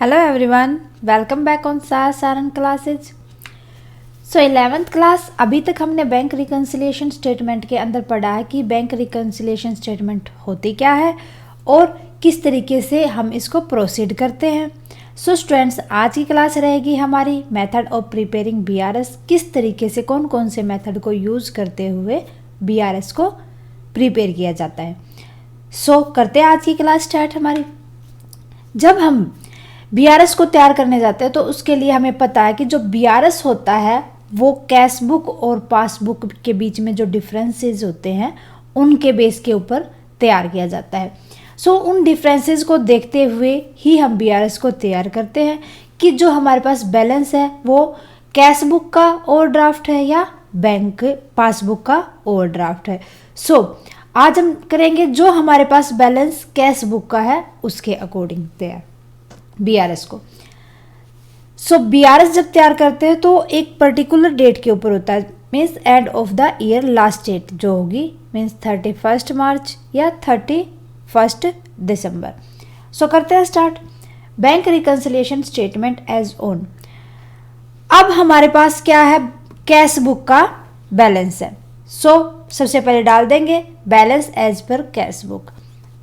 Hello everyone, welcome back on Saran classes. So 11th class अभी तक हमने बैंक रिकन्सिलिएशन स्टेटमेंट के अंदर पढ़ा है कि बैंक रिकन्सिलिएशन स्टेटमेंट होती क्या है और किस तरीके से हम इसको प्रोसीड करते हैं। सो स्टूडेंट्स, आज की क्लास रहेगी हमारी मेथड ऑफ प्रिपेयरिंग बीआरएस, किस तरीके से कौन कौन से मेथड को यूज़ करते हुए बीआरएस को प्रिपेयर किया जाता है। सो करते हैं आज की क्लास स्टार्ट हमारी। जब हम बीआरएस को तैयार करने जाते हैं तो उसके लिए हमें पता है कि जो बीआरएस होता है वो कैश बुक और पासबुक के बीच में जो डिफरेंसेस होते हैं उनके बेस के ऊपर तैयार किया जाता है। सो उन डिफरेंसेस को देखते हुए ही हम बीआरएस को तैयार करते हैं कि जो हमारे पास बैलेंस है वो कैश बुक का ओवरड्राफ्ट है या बैंक पासबुक का ओवरड्राफ्ट है। सो आज हम करेंगे जो हमारे पास बैलेंस कैश बुक का है उसके अकॉर्डिंग तैयार बीआरएस को। सो बीआरएस जब तैयार करते हैं तो एक पर्टिकुलर डेट के ऊपर होता है, means end of the year last date जो होगी मीन्स 31 मार्च या 31 दिसंबर। सो करते हैं start. Bank reconciliation statement as on. अब हमारे पास क्या है, कैश बुक का बैलेंस है। सो सबसे पहले डाल देंगे balance as per cash book.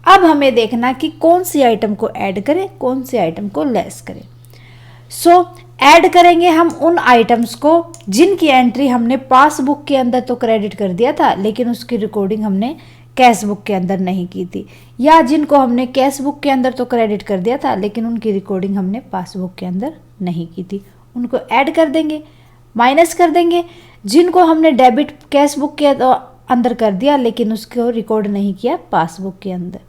अब हमें देखना कि कौन सी आइटम को ऐड करें, कौन सी आइटम को लेस करें। सो ऐड करेंगे हम उन आइटम्स को जिनकी एंट्री हमने पासबुक के अंदर तो क्रेडिट कर दिया था लेकिन उसकी रिकॉर्डिंग हमने कैश बुक के अंदर नहीं की थी, या जिनको हमने कैश बुक के अंदर तो क्रेडिट कर दिया था लेकिन उनकी रिकॉर्डिंग हमने पासबुक के अंदर नहीं की थी, उनको ऐड कर देंगे। माइनस कर देंगे जिनको हमने डेबिट कैश बुक के अंदर कर दिया लेकिन उसको रिकॉर्ड नहीं किया पासबुक के अंदर।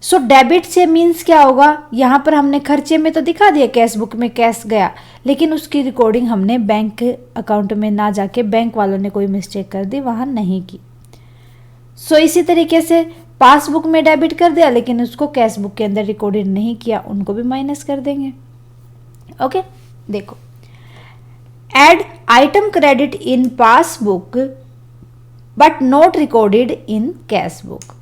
सो डेबिट से मीन्स क्या होगा, यहाँ पर हमने खर्चे में तो दिखा दिया कैश बुक में कैश गया लेकिन उसकी रिकॉर्डिंग हमने बैंक अकाउंट में ना जाके बैंक वालों ने कोई मिस्टेक कर दी वहाँ नहीं की। सो इसी तरीके से पासबुक में डेबिट कर दिया लेकिन उसको कैश बुक के अंदर रिकॉर्डेड नहीं किया, उनको भी माइनस कर देंगे। ओके, देखो add item credit in passbook but not recorded in cash book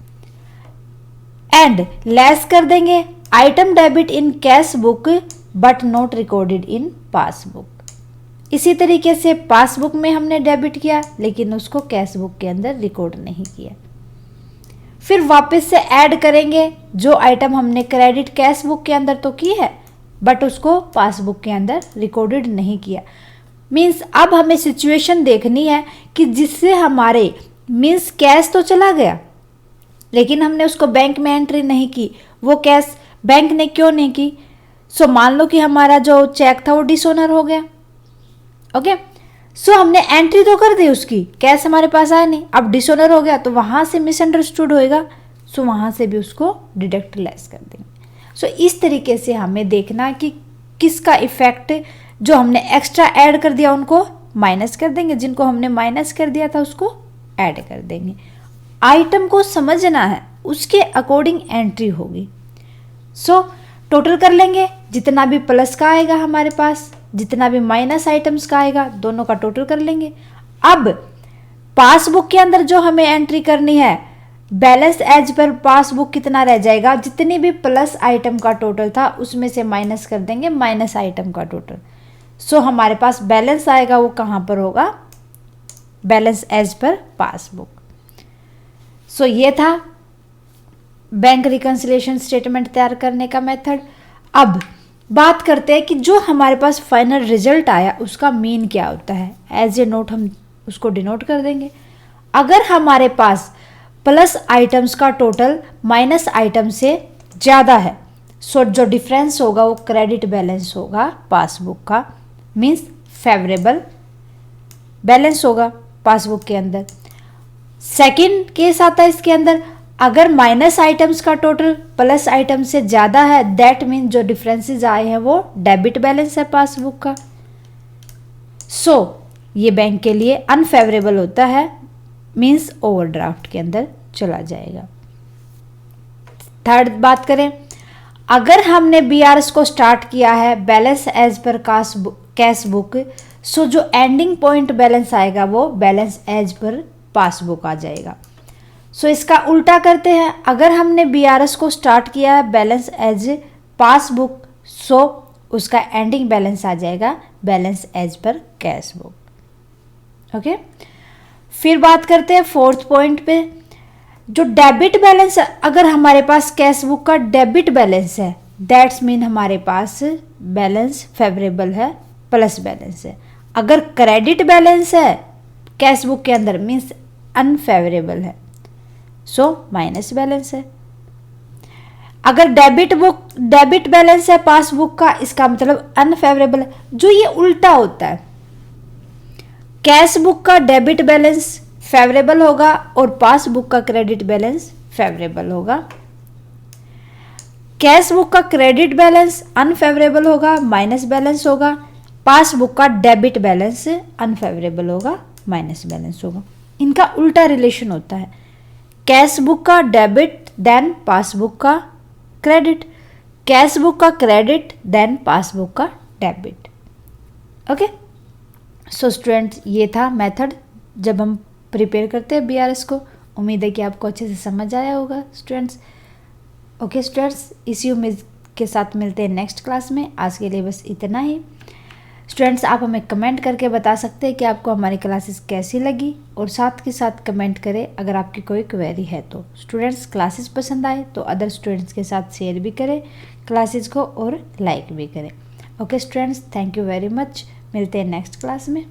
and less कर देंगे item debit in cash book but not recorded in passbook. इसी तरीके से पासबुक में हमने डेबिट किया लेकिन उसको कैश बुक के अंदर रिकॉर्ड नहीं किया। फिर वापस से ऐड करेंगे जो आइटम हमने क्रेडिट कैश बुक के अंदर तो की है बट उसको पासबुक के अंदर रिकॉर्डेड नहीं किया। मीन्स अब हमें सिचुएशन देखनी है कि जिससे हमारे मीन्स कैश तो चला गया लेकिन हमने उसको बैंक में एंट्री नहीं की, वो कैश बैंक ने क्यों नहीं की। सो मान लो कि हमारा जो चेक था वो डिसऑनर हो गया। ओके, सो हमने एंट्री तो कर दी उसकी, कैश हमारे पास आया नहीं, अब डिसऑनर हो गया तो वहाँ से मिसअंडरस्टूड होएगा, सो वहाँ से भी उसको डिडक्ट लेस कर देंगे। सो इस तरीके से हमें देखना कि किसका इफेक्ट, जो हमने एक्स्ट्रा ऐड कर दिया उनको माइनस कर देंगे, जिनको हमने माइनस कर दिया था उसको ऐड कर देंगे। आइटम को समझना है, उसके अकॉर्डिंग एंट्री होगी। सो टोटल कर लेंगे, जितना भी प्लस का आएगा हमारे पास, जितना भी माइनस आइटम्स का आएगा, दोनों का टोटल कर लेंगे। अब पासबुक के अंदर जो हमें एंट्री करनी है, बैलेंस एज पर पासबुक कितना रह जाएगा, जितनी भी प्लस आइटम का टोटल था उसमें से माइनस कर देंगे माइनस आइटम का टोटल। सो हमारे पास बैलेंस आएगा वो कहाँ पर होगा, बैलेंस एज पर पासबुक। सो ये था बैंक रिकन्सिलिएशन स्टेटमेंट तैयार करने का मेथड। अब बात करते हैं कि जो हमारे पास फाइनल रिजल्ट आया उसका मीन क्या होता है। एज ए नोट हम उसको डिनोट कर देंगे। अगर हमारे पास प्लस आइटम्स का टोटल माइनस आइटम से ज़्यादा है, सो जो डिफरेंस होगा वो क्रेडिट बैलेंस होगा पासबुक का, मीन्स फेवरेबल बैलेंस होगा पासबुक के अंदर। सेकेंड केस आता है इसके अंदर, अगर माइनस आइटम्स का टोटल प्लस आइटम से ज़्यादा है, दैट मीन जो डिफरेंसेस आए हैं वो डेबिट बैलेंस है पासबुक का। सो ये बैंक के लिए अनफेवरेबल होता है, मीन्स ओवरड्राफ्ट के अंदर चला जाएगा। थर्ड बात करें, अगर हमने बीआरएस को स्टार्ट किया है balance as per cash book, so जो एंडिंग पॉइंट बैलेंस आएगा वो बैलेंस एज पर पासबुक आ जाएगा। सो इसका उल्टा करते हैं, अगर हमने बीआरएस को स्टार्ट किया है बैलेंस एज पासबुक, सो उसका एंडिंग बैलेंस आ जाएगा balance as per cash book. Okay, फिर बात करते हैं फोर्थ पॉइंट पे। जो डेबिट बैलेंस, अगर हमारे पास कैश बुक का डेबिट बैलेंस है दैट्स मीन हमारे पास बैलेंस फेवरेबल है, प्लस बैलेंस है। अगर क्रेडिट बैलेंस है कैश बुक के अंदर मीन्स अनफेवरेबल है, सो माइनस बैलेंस है। अगर डेबिट बैलेंस है पासबुक का, इसका मतलब अनफेवरेबल है। जो ये उल्टा होता है, कैश बुक का डेबिट बैलेंस फेवरेबल होगा और पासबुक का क्रेडिट बैलेंस फेवरेबल होगा। कैश बुक का क्रेडिट बैलेंस अनफेवरेबल होगा, माइनस बैलेंस होगा। पासबुक का डेबिट बैलेंस अनफेवरेबल होगा, माइनस बैलेंस होगा। इनका उल्टा रिलेशन होता है, कैश बुक का डेबिट देन पासबुक का क्रेडिट, कैश बुक का क्रेडिट देन पासबुक का डेबिट। ओके, सो स्टूडेंट्स ये था मेथड जब हम प्रिपेयर करते हैं बीआरएस को। उम्मीद है कि आपको अच्छे से समझ आया होगा स्टूडेंट्स। ओके स्टूडेंट्स, इसी उम्मीद के साथ मिलते हैं नेक्स्ट क्लास में। आज के लिए बस इतना ही। स्टूडेंट्स आप हमें कमेंट करके बता सकते हैं कि आपको हमारी क्लासेस कैसी लगी, और साथ के साथ कमेंट करें अगर आपकी कोई क्वेरी है तो। स्टूडेंट्स क्लासेस पसंद आए तो अदर स्टूडेंट्स के साथ शेयर भी करें क्लासेस को और लाइक भी करें। Okay students, thank you very much. मिलते हैं नेक्स्ट क्लास में।